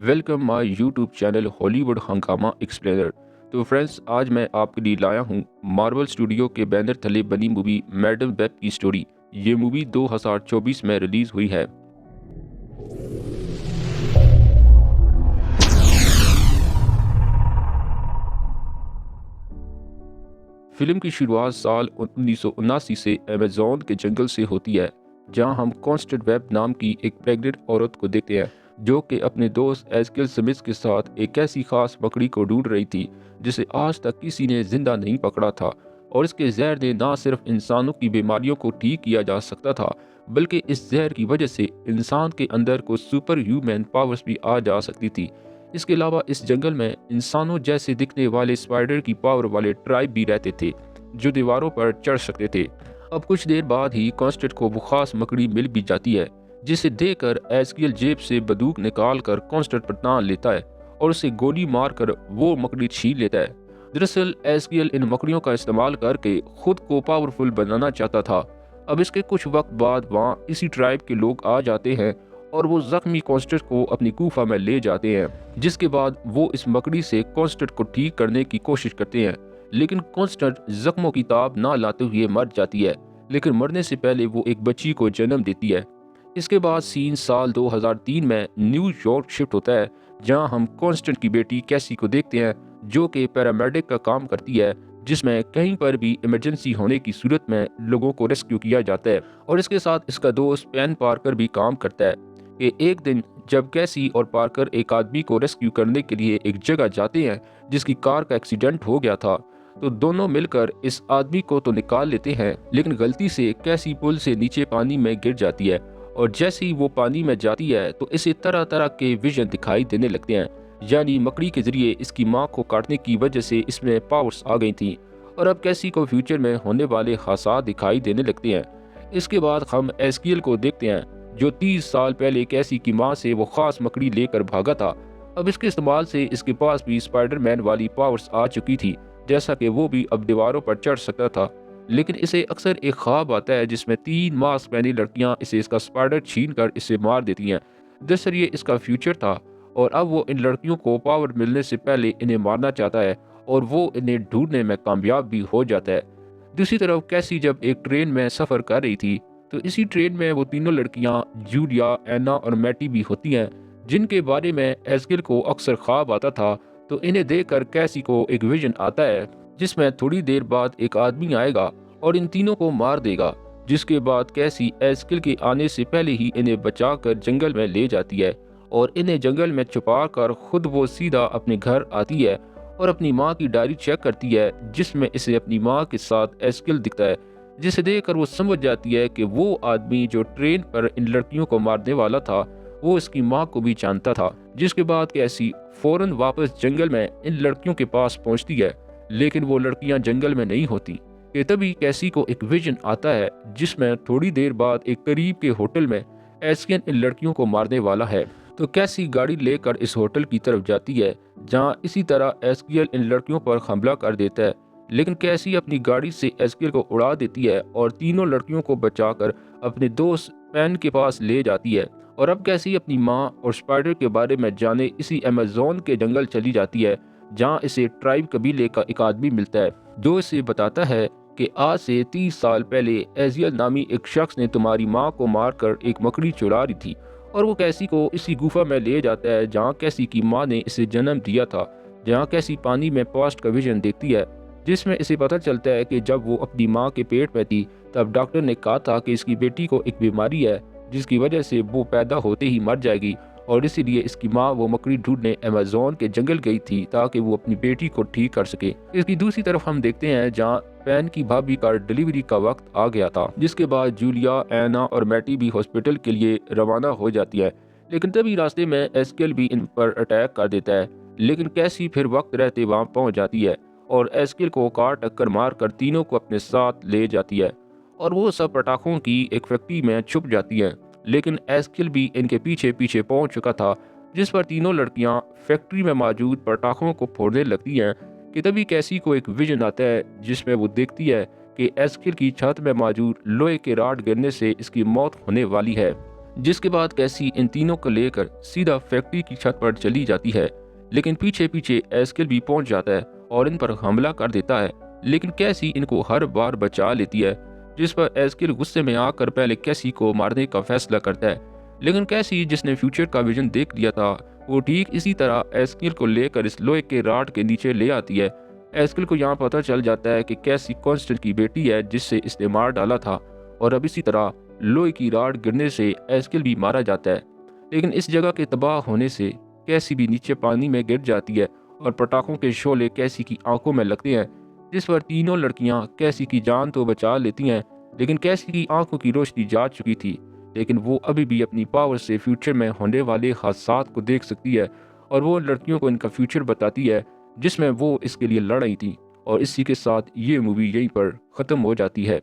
Welcome my YouTube channel Hollywood हंगामा explainer. तो friends, आज मैं आपके लिए लाया हूँ मार्वल स्टूडियो के बैनर तले बनी मूवी मैडम वेब की स्टोरी। ये मूवी 2024 में रिलीज हुई है। फिल्म की शुरुआत साल 1979 से अमेज़न के जंगल से होती है, जहां हम कॉन्स्टेंट वेब नाम की एक प्रेग्नेंट औरत को देखते हैं, जो कि अपने दोस्त एस्केल स्मिथ के साथ एक ऐसी खास मकड़ी को ढूंढ रही थी जिसे आज तक किसी ने जिंदा नहीं पकड़ा था। और इसके जहर ने न सिर्फ इंसानों की बीमारियों को ठीक किया जा सकता था, बल्कि इस जहर की वजह से इंसान के अंदर को सुपर ह्यूमन पावर्स भी आ जा सकती थी। इसके अलावा इस जंगल में इंसानों जैसे दिखने वाले स्पाइडर की पावर वाले ट्राइब भी रहते थे, जो दीवारों पर चढ़ सकते थे। अब कुछ देर बाद ही कॉन्स्टेंट को वो खास मकड़ी मिल भी जाती है, जिसे देखकर एस्कियल जेब से बंदूक निकाल कर कॉन्स्टेंट पर तान लेता है और उसे गोली मारकर वो मकड़ी छीन लेता है। दरअसल एस्कियल इन मकड़ियों का इस्तेमाल करके खुद को पावरफुल बनाना चाहता था। अब इसके कुछ वक्त बाद वहाँ इसी ट्राइब के लोग आ जाते हैं और वो जख्मी कॉन्स्टेंट को अपनी गुफा में ले जाते हैं, जिसके बाद वो इस मकड़ी से कॉन्स्टेंट को ठीक करने की कोशिश करते हैं। लेकिन कॉन्स्टेंट जख्मों की ताब ना लाते हुए मर जाती है, लेकिन मरने से पहले वो एक बच्ची को जन्म देती है। इसके बाद सीन साल 2003 में न्यूयॉर्क शिफ्ट होता है, जहां हम कॉन्स्टेंट की बेटी कैसी को देखते हैं, जो कि पैरामेडिक का काम करती है, जिसमें कहीं पर भी इमरजेंसी होने की सूरत में लोगों को रेस्क्यू किया जाता है। और इसके साथ इसका दोस्त पेन पार्कर भी काम करता है कि एक दिन जब कैसी और पार्कर एक आदमी को रेस्क्यू करने के लिए एक जगह जाते हैं जिसकी कार का एक्सीडेंट हो गया था, तो दोनों मिलकर इस आदमी को तो निकाल लेते हैं, लेकिन गलती से कैसी पुल से नीचे पानी में गिर जाती है। और जैसे ही वो पानी में जाती है तो इसे तरह तरह के विजन दिखाई देने लगते हैं, यानी मकड़ी के जरिए इसकी माँ को काटने की वजह से इसमें पावर्स आ गई थी। और अब कैसी को फ्यूचर में होने वाले हादसा दिखाई देने लगते हैं। इसके बाद हम एस्कियल को देखते हैं, जो 30 साल पहले कैसी की माँ से वो खास मकड़ी लेकर भागा था। अब इसके इस्तेमाल से इसके पास भी स्पाइडरमैन वाली पावर्स आ चुकी थी, जैसा कि वो भी अब दीवारों पर चढ़ सकता था। लेकिन इसे अक्सर एक ख्वाब आता है जिसमें 3 मास्क पहनी लड़कियां इसे इसका स्पाइडर छीन कर इसे मार देती हैं। दरअसल ये इसका फ्यूचर था, और अब वो इन लड़कियों को पावर मिलने से पहले इन्हें मारना चाहता है, और वो इन्हें ढूंढने में कामयाब भी हो जाता है। दूसरी तरफ कैसी जब एक ट्रेन में सफ़र कर रही थी, तो इसी ट्रेन में वो तीनों लड़कियां जूलिया, एना और मैटी भी होती हैं, जिनके बारे में एस्किल को अक्सर ख्वाब आता था। तो इन्हें देखकर कैसी को एक विजन आता है, जिसमें थोड़ी देर बाद एक आदमी आएगा और इन तीनों को मार देगा। जिसके बाद कैसी एस्किल के आने से पहले ही इन्हें बचाकर जंगल में ले जाती है, और इन्हें जंगल में छुपा कर खुद वो सीधा अपने घर आती है और अपनी माँ की डायरी चेक करती है, जिसमें इसे अपनी माँ के साथ एस्किल दिखता है। जिसे देखकर वो समझ जाती है कि वो आदमी जो ट्रेन पर इन लड़कियों को मारने वाला था, वो इसकी माँ को भी जानता था। जिसके बाद कैसी फौरन वापस जंगल में इन लड़कियों के पास पहुंचती है, लेकिन वो लड़कियां जंगल में नहीं होती। कि तभी कैसी को एक विजन आता है, जिसमें थोड़ी देर बाद एक करीब के होटल में एस्कियन इन लड़कियों को मारने वाला है। तो कैसी गाड़ी लेकर इस होटल की तरफ जाती है, जहां इसी तरह एस्कियल इन लड़कियों पर हमला कर देता है। लेकिन कैसी अपनी गाड़ी से एस्कियल को उड़ा देती है और तीनों लड़कियों को बचाकर अपने दोस्त पेन के पास ले जाती है। और अब कैसी अपनी माँ और स्पाइडर के बारे में जाने इसी अमेज़न के जंगल चली जाती है, जहाँ इसे ट्राइब कबीले का एक आदमी मिलता है, जो इसे बताता है कि आज से 30 साल पहले एजियल नामी एक शख्स ने तुम्हारी माँ को मारकर एक मकड़ी चुरा रही थी। और वो कैसी को इसी गुफा में ले जाता है, जहाँ कैसी की माँ ने इसे जन्म दिया था, जहाँ कैसी पानी में पास्ट का विजन देखती है, जिसमें इसे पता चलता है कि जब वो अपनी माँ के पेट में थी, तब डॉक्टर ने कहा था कि इसकी बेटी को एक बीमारी है, जिसकी वजह से वो पैदा होते ही मर जाएगी। और इसीलिए इसकी माँ वो मकड़ी ढूंढने अमेज़न के जंगल गई थी, ताकि वो अपनी बेटी को ठीक कर सके। इसकी दूसरी तरफ हम देखते हैं जहाँ पेन की भाभी का डिलीवरी का वक्त आ गया था, जिसके बाद जूलिया, एना और मैटी भी हॉस्पिटल के लिए रवाना हो जाती है। लेकिन तभी रास्ते में एस्केल भी इन पर अटैक कर देता है, लेकिन कैसी फिर वक्त रहते वहाँ पहुँच जाती है और एस्केल को कार टक्कर मार कर तीनों को अपने साथ ले जाती है, और वो सब पटाखों की एक फैक्ट्री में छुप जाती है। लेकिन एस्किल भी इनके पीछे पीछे पहुंच चुका था, जिस पर तीनों लड़कियां फैक्ट्री में मौजूद पटाखों को फोड़ने लगती हैं। कि तभी कैसी को एक विजन आता है, जिसमें वो देखती है कि एस्किल की छत में मौजूद लोहे के राड गिरने से इसकी मौत होने वाली है। जिसके बाद कैसी इन तीनों को लेकर सीधा फैक्ट्री की छत पर चली जाती है, लेकिन पीछे पीछे एस्केल भी पहुंच जाता है और इन पर हमला कर देता है। लेकिन कैसी इनको हर बार बचा लेती है, जिस पर एस्केल गुस्से में आकर पहले कैसी को मारने का फैसला करता है। लेकिन कैसी जिसने फ्यूचर का विजन देख लिया था, वो ठीक इसी तरह एस्केल को लेकर इस लोहे के राड के नीचे ले आती है। एस्केल को यहाँ पता चल जाता है कि कैसी कॉन्स्टेंट की बेटी है जिससे इसने मार डाला था, और अब इसी तरह लोहे की राड गिरने से एस्केल भी मारा जाता है। लेकिन इस जगह के तबाह होने से कैसी भी नीचे पानी में गिर जाती है और पटाखों के शोले कैसी की आंखों में लगते हैं, जिस पर तीनों लड़कियां कैसी की जान तो बचा लेती हैं, लेकिन कैसी की आंखों की रोशनी जा चुकी थी। लेकिन वो अभी भी अपनी पावर से फ्यूचर में होने वाले हादसात को देख सकती है, और वो लड़कियों को इनका फ्यूचर बताती है जिसमें वो इसके लिए लड़ रही थी। और इसी के साथ ये मूवी यहीं पर ख़त्म हो जाती है।